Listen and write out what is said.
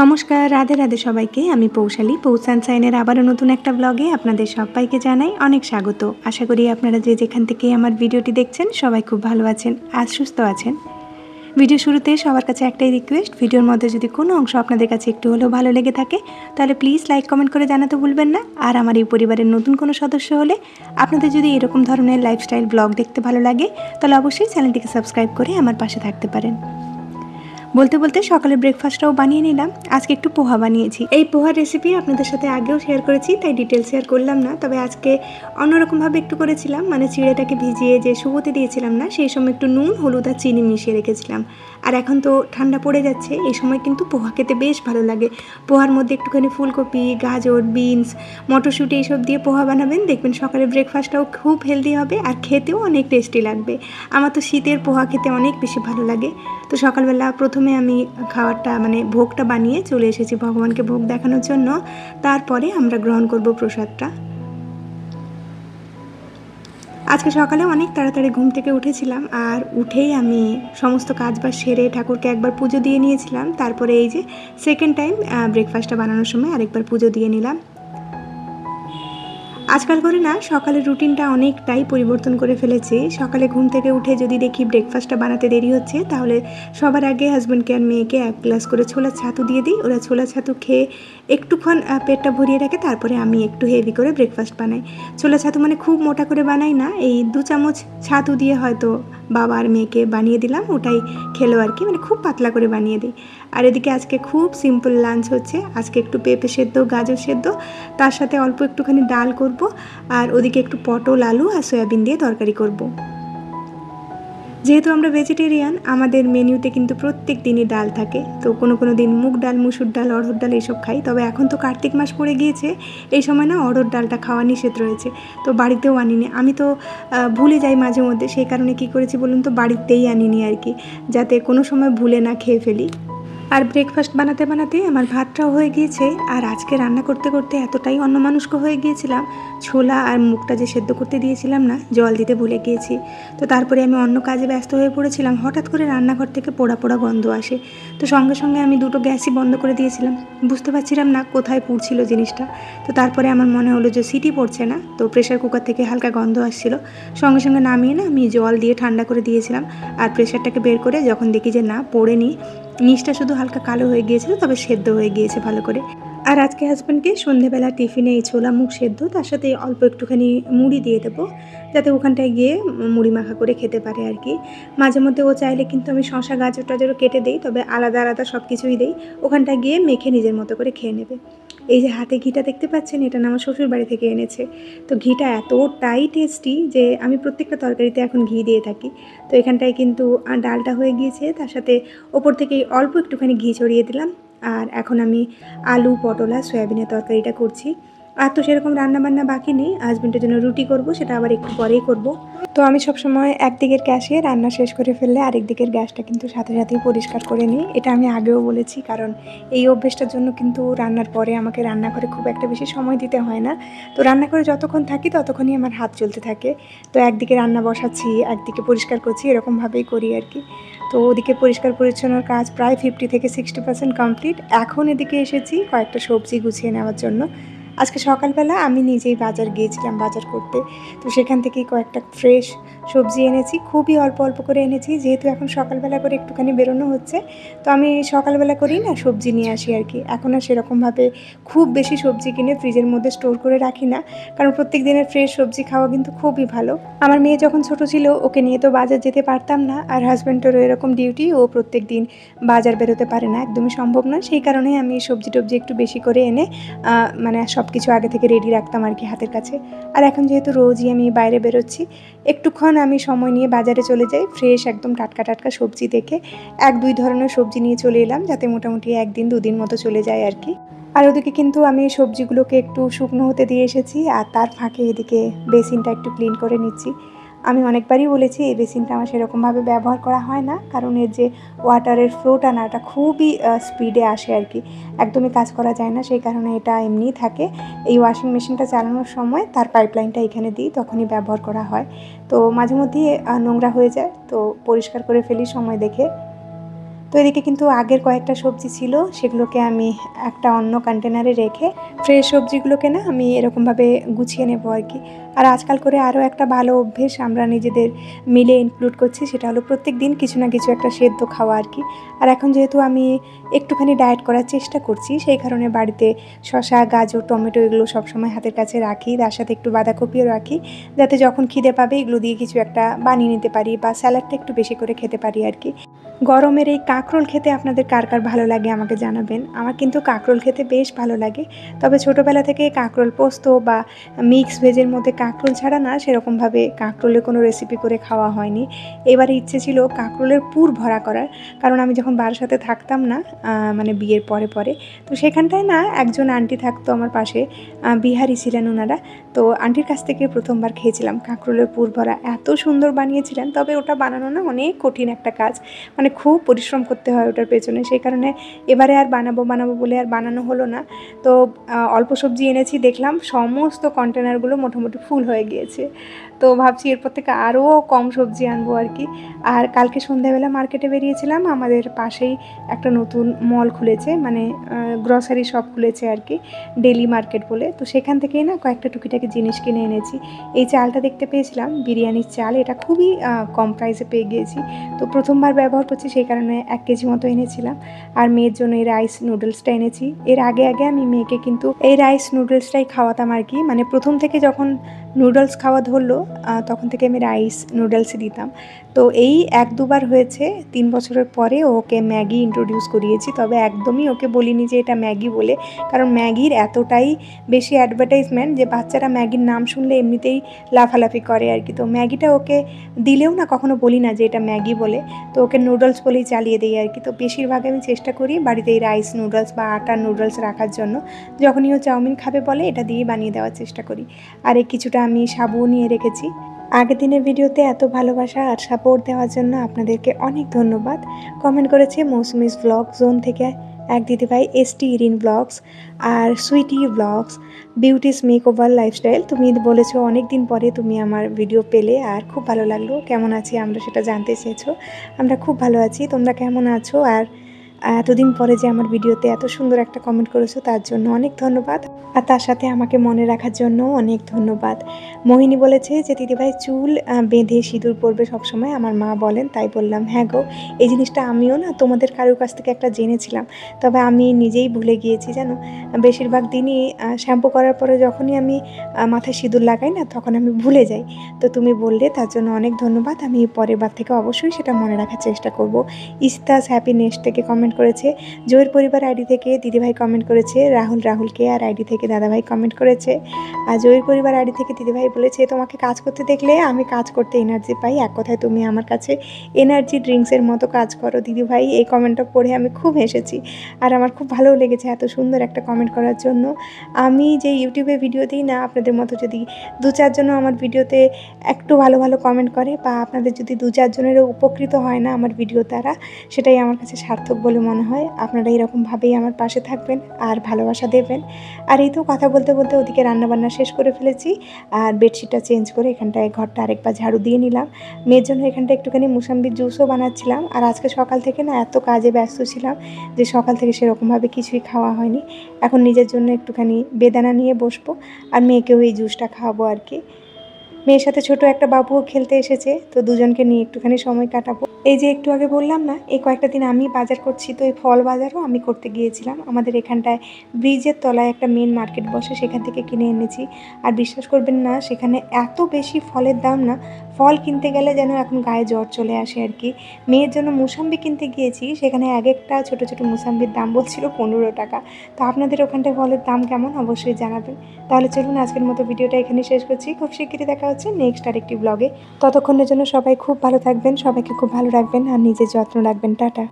নমস্কার, রাধে রাধে সবাইকে। আমি পৌশালী, পৌষ সানশাইনের আবারও নতুন একটা ব্লগে আপনাদের সবাইকে জানাই অনেক স্বাগত। আশা করি আপনারা যে যেখান থেকে আমার ভিডিওটি দেখছেন সবাই খুব ভালো আছেন আর সুস্থ আছেন। ভিডিও শুরুতে সবার কাছে একটাই রিকোয়েস্ট, ভিডিওর মধ্যে যদি কোনো অংশ আপনাদের কাছে একটু হলেও ভালো লেগে থাকে তাহলে প্লিজ লাইক কমেন্ট করে জানাতে ভুলবেন না। আর আমার এই পরিবারের নতুন কোনো সদস্য হলে আপনাদের যদি এরকম ধরনের লাইফস্টাইল ব্লগ দেখতে ভালো লাগে তাহলে অবশ্যই চ্যানেলটিকে সাবস্ক্রাইব করে আমার পাশে থাকতে পারেন। বলতে বলতে সকালে ব্রেকফাস্টটাও বানিয়ে নিলাম। আজকে একটু পোহা বানিয়েছি। এই পোহার রেসিপি আপনাদের সাথে আগেও শেয়ার করেছি, তাই ডিটেলস শেয়ার করলাম না। তবে আজকে অন্যরকমভাবে একটু করেছিলাম, মানে চিড়েটাকে ভিজিয়ে যে শুকোতে দিয়েছিলাম না, সেই সময় একটু নুন, হলুদ আর চিনি মিশিয়ে রেখেছিলাম। আর এখন তো ঠান্ডা পড়ে যাচ্ছে, এই সময় কিন্তু পোহা খেতে বেশ ভালো লাগে। পোহার মধ্যে একটুখানি ফুলকপি, গাজর, বিনস, মটরশুঁটি এইসব দিয়ে পোহা বানাবেন, দেখবেন সকালে ব্রেকফাস্টটাও খুব হেলদি হবে আর খেতেও অনেক টেস্টি লাগবে। আমার তো শীতের পোহা খেতে অনেক বেশি ভালো লাগে। তো সকালবেলা প্রথমে আমি খাবারটা ভোগটা বানিয়ে চলে এসেছি ভগবানকে ভোগ দেখানোর জন্য। তারপরে আমরা গ্রহণ করব প্রসাদটা। আজকে সকালে অনেক তাড়াতাড়ি ঘুম থেকে উঠেছিলাম, আর উঠেই আমি সমস্ত কাজবাজ সেরে ঠাকুরকে একবার পুজো দিয়ে নিয়েছিলাম। তারপরে এই যে সেকেন্ড টাইম ব্রেকফাস্টটা বানানোর সময় আরেকবার পুজো দিয়ে নিলাম। আজকাল করে না সকালের রুটিনটা অনেকটাই পরিবর্তন করে ফেলেছি। সকালে ঘুম থেকে উঠে যদি দেখি ব্রেকফাস্টটা বানাতে দেরি হচ্ছে, তাহলে সবার আগে হাজব্যান্ডকে আর মেয়েকে এক গ্লাস করে ছোলার ছাতু দিয়ে দিই। ওরা ছোলা ছাতু খেয়ে একটুক্ষণ পেটটা ভরিয়ে রাখে, তারপরে আমি একটু হেভি করে ব্রেকফাস্ট বানাই। ছোলা ছাতু মানে খুব মোটা করে বানাই না, এই 2 চামচ ছাতু দিয়ে হয়তো বাবা আর মেয়েকে বানিয়ে দিলাম, ওটাই খেলো আর কি, মানে খুব পাতলা করে বানিয়ে দিই। আর এদিকে আজকে খুব সিম্পল লাঞ্চ হচ্ছে। আজকে একটু পেঁপে সেদ্ধ, গাজর সেদ্ধ, তার সাথে অল্প একটুখানি ডাল করব, আর ওদিকে একটু পটল, আলু আর সয়াবিন দিয়ে তরকারি করব। যেহেতু আমরা ভেজিটেরিয়ান, আমাদের মেনুতে কিন্তু প্রত্যেক দিনই ডাল থাকে। তো কোনো দিন মুগ ডাল, মুসুর ডাল, অড়হর ডাল এইসব খাই। তবে এখন তো কার্তিক মাস পড়ে গিয়েছে, এই সময় না অড়হর ডালটা খাওয়া নিষেধ রয়েছে। তো বাড়িতেও আনিনি, আমি তো ভুলে যাই মাঝে মধ্যে, সেই কারণে কি করেছি বলুন তো, বাড়িতেই আনিনি আর কি, যাতে কোনো সময় ভুলে না খেয়ে ফেলি। আর ব্রেকফাস্ট বানাতে বানাতে আমার ভাতটাও হয়ে গিয়েছে। আর আজকে রান্না করতে করতে এতটাই অন্যমনস্ক হয়ে গিয়েছিলাম, ছোলা আর মুগটা যে সেদ্ধ করতে দিয়েছিলাম না, জল দিতে ভুলে গিয়েছি। তো তারপরে আমি অন্য কাজে ব্যস্ত হয়ে পড়েছিলাম, হঠাৎ করে রান্নাঘর থেকে পোড়া পোড়া গন্ধ আসে। তো সঙ্গে সঙ্গে আমি 2টো গ্যাসই বন্ধ করে দিয়েছিলাম, বুঝতে পারছিলাম না কোথায় পুড়ছিল জিনিসটা। তো তারপরে আমার মনে হলো যে সিটি পড়ছে না, তো প্রেশার কুকার থেকে হালকা গন্ধ আসছিল। সঙ্গে সঙ্গে নামিয়ে না আমি জল দিয়ে ঠান্ডা করে দিয়েছিলাম। আর প্রেশারটাকে বের করে যখন দেখি যে না পোড়েনি, নিচটা শুধু হালকা কালো হয়ে গিয়েছিল, তবে সেদ্ধ হয়ে গিয়েছে ভালো করে। আর আজকে হাজব্যান্ডকে সন্ধেবেলা টিফিনে এই ছোলা মুগ সেদ্ধ, তার সাথে অল্প একটুখানি মুড়ি দিয়ে দেবো, যাতে ওখানটায় গিয়ে মুড়ি মাখা করে খেতে পারে আর কি। মাঝে মধ্যে ও চাইলে কিন্তু আমি শশা, গাজর টাজরও কেটে দিই, তবে আলাদা আলাদা সব কিছুই দিই। ওখানটায় গিয়ে মেখে নিজের মতো করে খেয়ে নেবে। এই যে হাতে ঘিটা দেখতে পাচ্ছেন, এটা না আমার শ্বশুর বাড়ি থেকে এনেছে। তো ঘিটা এতটাই টেস্টি যে আমি প্রত্যেকটা তরকারিতে এখন ঘি দিয়ে থাকি। তো এখানটায় কিন্তু ডালটা হয়ে গিয়েছে, তার সাথে ওপর থেকে অল্প একটুখানি ঘি ছড়িয়ে দিলাম। আর এখন আমি আলু, পটল আর সয়াবিনের তরকারিটা করছি। আর তো সেরকম রান্নাবান্না বাকি নেই, হাজব্যান্ডের জন্য রুটি করব, সেটা আবার একটু পরেই করব। তো আমি সবসময় একদিকের গ্যাসে রান্না শেষ করে ফেললে আরেক দিকের গ্যাসটা কিন্তু সাথে সাথেই পরিষ্কার করে নিই। এটা আমি আগেও বলেছি, কারণ এই অভ্যেসটার জন্য কিন্তু রান্নার পরে আমাকে রান্নাঘরে খুব একটা বেশি সময় দিতে হয় না। তো রান্নাঘরে যতক্ষণ থাকি ততক্ষণই আমার হাত চলতে থাকে। তো একদিকে রান্না বসাচ্ছি, একদিকে পরিষ্কার করছি, এরকমভাবেই করি আর কি। তো ওদিকে পরিষ্কার পরিচ্ছন্নর কাজ প্রায় 50 থেকে 60% কমপ্লিট। এখন এদিকে এসেছি কয়েকটা সবজি গুছিয়ে নেওয়ার জন্য। আজকে সকালবেলা আমি নিজেই বাজার গিয়েছিলাম বাজার করতে। তো সেখান থেকেই কয়েকটা ফ্রেশ সবজি এনেছি, খুবই অল্প অল্প করে এনেছি, যেহেতু এখন সকালবেলা করে একটুখানি বেরোনো হচ্ছে। তো আমি সকালবেলা করেই না সবজি নিয়ে আসি আর কি। এখন আর সেরকমভাবে খুব বেশি সবজি কিনে ফ্রিজের মধ্যে স্টোর করে রাখি না, কারণ প্রত্যেক দিনের ফ্রেশ সবজি খাওয়া কিন্তু খুবই ভালো। আমার মেয়ে যখন ছোট ছিল, ওকে নিয়ে তো বাজার যেতে পারতাম না, আর হাজব্যান্ডেরও এরকম ডিউটি, ও প্রত্যেক দিন বাজার বেরোতে পারে না, একদমই সম্ভব না। সেই কারণেই আমি সবজি টবজি একটু বেশি করে এনে সব কিছু আগে থেকে রেডি রাখতাম আর কি হাতের কাছে। আর এখন যেহেতু রোজই আমি বাইরে বেরোচ্ছি, একটুক্ষণ আমি সময় নিয়ে বাজারে চলে যাই, ফ্রেশ একদম টাটকা টাটকা সবজি দেখে 1-2 ধরনের সবজি নিয়ে চলে এলাম, যাতে মোটামুটি 1-2 দিন মতো চলে যায় আর কি। আর ওদিকে কিন্তু আমি সবজিগুলোকে একটু শুকনো হতে দিয়ে এসেছি, আর তার ফাঁকে এদিকে বেসিনটা একটু ক্লিন করে নিচ্ছি। আমি অনেকবারই বলেছি এই বেসিনটা আমার সেরকমভাবে ব্যবহার করা হয় না, কারণ এর যে ওয়াটারের ফ্লোটা না, এটা খুবই স্পিডে আসে আর কি, একদমই কাজ করা যায় না। সেই কারণে এটা এমনিই থাকে। এই ওয়াশিং মেশিনটা চালানোর সময় তার পাইপলাইনটা এখানে দিই, তখনই ব্যবহার করা হয়। তো মাঝে মধ্যেই নোংরা হয়ে যায়, তো পরিষ্কার করে ফেলি সময় দেখে। তো এদিকে কিন্তু আগের কয়েকটা সবজি ছিল, সেগুলোকে আমি একটা অন্য কন্টেনারে রেখে ফ্রেশ সবজিগুলোকে না আমি এরকমভাবে গুছিয়ে নেব আর কি। আর আজকাল করে আরও একটা ভালো অভ্যেস আমরা নিজেদের মিলে ইনক্লুড করছি, সেটা হলো প্রত্যেক দিন কিছু না কিছু একটা সেদ্ধ খাওয়া আর কি। আর এখন যেহেতু আমি একটুখানি ডায়েট করার চেষ্টা করছি, সেই কারণে বাড়িতে শসা, গাজর, টমেটো এগুলো সবসময় হাতের কাছে রাখি, তার সাথে একটু বাঁধাকপিও রাখি, যাতে যখন খিদে পাবে এগুলো দিয়ে কিছু একটা বানিয়ে নিতে পারি বা স্যালাডটা একটু বেশি করে খেতে পারি আর কি। গরমের এই কাঁকরোল খেতে আপনাদের কার কার ভালো লাগে আমাকে জানাবেন। আমার কিন্তু কাঁকরোল খেতে বেশ ভালো লাগে, তবে ছোটোবেলা থেকে কাঁকরোল পোস্ত বা মিক্স ভেজের মধ্যে কাঁকরোল ছাড়া না সেরকমভাবে কাঁকরোলের কোনো রেসিপি করে খাওয়া হয়নি। এবারে ইচ্ছে ছিল কাঁকরোলের পুর ভরা করার, কারণ আমি যখন বারাসাতে থাকতাম না, মানে বিয়ের পরে পরে, তো সেখানটায় না একজন আন্টি থাকতো আমার পাশে, বিহারি ছিলেন ওনারা। তো আন্টির কাছ থেকে প্রথমবার খেয়েছিলাম কাঁকরোলের পুর ভরা, এত সুন্দর বানিয়েছিলেন। তবে ওটা বানানো না অনেক কঠিন একটা কাজ, মানে খুব পরিশ্রম করতে হয় ওটার পেছনে, সেই কারণে এবারে আর বানাবো বলে আর বানানো হলো না। তো অল্প সবজি এনেছি, দেখলাম সমস্ত কন্টেনারগুলো মোটামুটি ফুল হয়ে গিয়েছে। তো ভাবছি এরপর থেকে আরও কম সবজি আনবো আর কি। আর কালকে সন্ধ্যাবেলা মার্কেটে বেরিয়েছিলাম, আমাদের পাশেই একটা নতুন মল খুলেছে, মানে গ্রসারি শপ খুলেছে আর কি, ডেলি মার্কেট বলে। তো সেখান থেকেই না কয়েকটা টুকিটাকি জিনিস কিনে এনেছি। এই চালটা দেখতে পেয়েছিলাম বিরিয়ানির চাল, এটা খুবই কম প্রাইসে পেয়ে গিয়েছি। তো প্রথমবার ব্যবহার করছি, সেই কারণে 1 কেজি মতো এনেছিলাম। আর মেয়ের জন্য এই রাইস নুডলসটা এনেছি। এর আগে আমি মেয়েকে কিন্তু এই রাইস নুডলসটাই খাওয়াতাম আর কি, মানে প্রথম থেকে যখন নুডলস খাওয়া ধরলো তখন থেকে আমি রাইস নুডলসই দিতাম। তো এই 1-2 বার হয়েছে, 3 বছরের পরে ওকে ম্যাগি ইন্ট্রোডিউস করিয়েছি, তবে একদমই ওকে বলিনি যে এটা ম্যাগি বলে, কারণ ম্যাগির এতটাই বেশি অ্যাডভার্টাইজমেন্ট যে বাচ্চারা ম্যাগির নাম শুনলে এমনিতেই লাফালাফি করে আর কি। তো ম্যাগিটা ওকে দিলেও না কখনো বলি না যে এটা ম্যাগি বলে, তো ওকে নুডলস বলেই চালিয়ে দিই আর কি। তো বেশিরভাগ আমি চেষ্টা করি বাড়িতে এই রাইস নুডলস বা আটার নুডলস রাখার জন্য, যখনই ও চাউমিন খাবে বলে এটা দিয়ে বানিয়ে দেওয়ার চেষ্টা করি। আর এই কিছুটা আমি সাবুও নিয়ে রেখেছি। আগের দিনের ভিডিওতে এত ভালোবাসা আর সাপোর্ট দেওয়ার জন্য আপনাদেরকে অনেক ধন্যবাদ। কমেন্ট করেছে মৌসুমিস ব্লগ জোন থেকে এক দিদিভাই, এসটি ইরিন ব্লগস আর Sweety blogs, beauties makeover lifestyle. তুমি বলেছো অনেক দিন পরে তুমি আমার ভিডিও পেলে আর খুব ভালো লাগলো, কেমন আছি আমরা সেটা জানতে চেয়েছো। আমরা খুব ভালো আছি, তোমরা কেমন আছো? আর এতদিন পরে যে আমার ভিডিওতে এত সুন্দর একটা কমেন্ট করেছো তার জন্য অনেক ধন্যবাদ, আর তার সাথে আমাকে মনে রাখার জন্য অনেক ধন্যবাদ। মোহিনী বলেছে যে দিদিভাই চুল বেঁধে সিঁদুর পরবে সবসময়, আমার মা বলেন, তাই বললাম হ্যাঁ গো, এই জিনিসটা আমিও না তোমাদের কারোর কাছ থেকে একটা জেনেছিলাম, তবে আমি নিজেই ভুলে গিয়েছি জানো। বেশিরভাগ দিনই শ্যাম্পু করার পরে যখনই আমি মাথায় সিঁদুর লাগাই না, তখন আমি ভুলে যাই। তো তুমি বললে তার জন্য অনেক ধন্যবাদ, আমি পরের বার থেকে অবশ্যই সেটা মনে রাখার চেষ্টা করব। ইস্তাস হ্যাপিনেস থেকে কমেন্ট করেছে, জয়ের পরিবার আইডি থেকে দিদিভাই কমেন্ট করেছে, রাহুলকে আর আইডি থেকে দাদাভাই কমেন্ট করেছে। আর জয়ের পরিবার আইডি থেকে দিদিভাই বলেছে তোমাকে কাজ করতে দেখলে আমি কাজ করতে এনার্জি পাই, এক কথায় তুমি আমার কাছে এনার্জি ড্রিঙ্কসের মতো কাজ করো দিদিভাই। এই কমেন্টটা পড়ে আমি খুব হেসেছি, আর আমার খুব ভালো লেগেছে এত সুন্দর একটা কমেন্ট করার জন্য। আমি যে ইউটিউবে ভিডিও দিই না, আপনাদের মতো যদি 2-4 জনও আমার ভিডিওতে একটু ভালো ভালো কমেন্ট করে, বা আপনাদের যদি 2-4 জনেরও উপকৃত হয় না আমার ভিডিও দ্বারা, সেটাই আমার কাছে সার্থক বলে মনে হয়। আপনারা এরকমভাবেই আমার পাশে থাকবেন আর ভালোবাসা দেবেন। আর এই তো কথা বলতে বলতে ওদিকে রান্নাবান্না শেষ করে ফেলেছি, আর বেডশিটটা চেঞ্জ করে এখানটায় ঘরটা আরেকবার ঝাড়ু দিয়ে নিলাম। মেয়ের জন্য এখানটা একটুখানি মুসাম্বির জুসও বানাচ্ছিলাম, আর আজকে সকাল থেকে না এত কাজে ব্যস্ত ছিলাম যে সকাল থেকে সেরকমভাবে কিছুই খাওয়া হয়নি। এখন নিজের জন্য একটুখানি বেদানা নিয়ে বসবো, আর মেয়েকেও এই জুসটা খাওয়াবো আর কি। মেয়ের সাথে ছোট একটা বাবুও খেলতে এসেছে, তো দুজনকে নিয়ে একটুখানি সময় কাটাবো। এই যে একটু আগে বললাম না, এই কয়েকটা দিন আমি বাজার করছি, তো এই ফল বাজারও আমি করতে গিয়েছিলাম। আমাদের এখানটায় ব্রিজের তলায় একটা মেন মার্কেট বসে, সেখান থেকে কিনে এনেছি। আর বিশ্বাস করবেন না, সেখানে এত বেশি ফলের দাম না, ফল কিনতে গেলে যেন এখন গায়ে জ্বর চলে আসে আর কি। মেয়ের জন্য মুসাম্বি কিনতে গিয়েছি, সেখানে এক একটা ছোটো ছোটো মুসাম্বির দাম বলছিল 15 টাকা। তো আপনাদের ওখানটায় ফলের দাম কেমন অবশ্যই জানাবেন। তাহলে চলুন আজকের মতো ভিডিওটা এখানে শেষ করছি, খুব শিগগিরই দেখা হচ্ছে নেক্সট আরেকটি ব্লগে। ততক্ষণের জন্য সবাই খুব ভালো থাকবেন, সবাইকে খুব ভালো রাখবেন আর নিজের যত্ন রাখবেন। টাটা।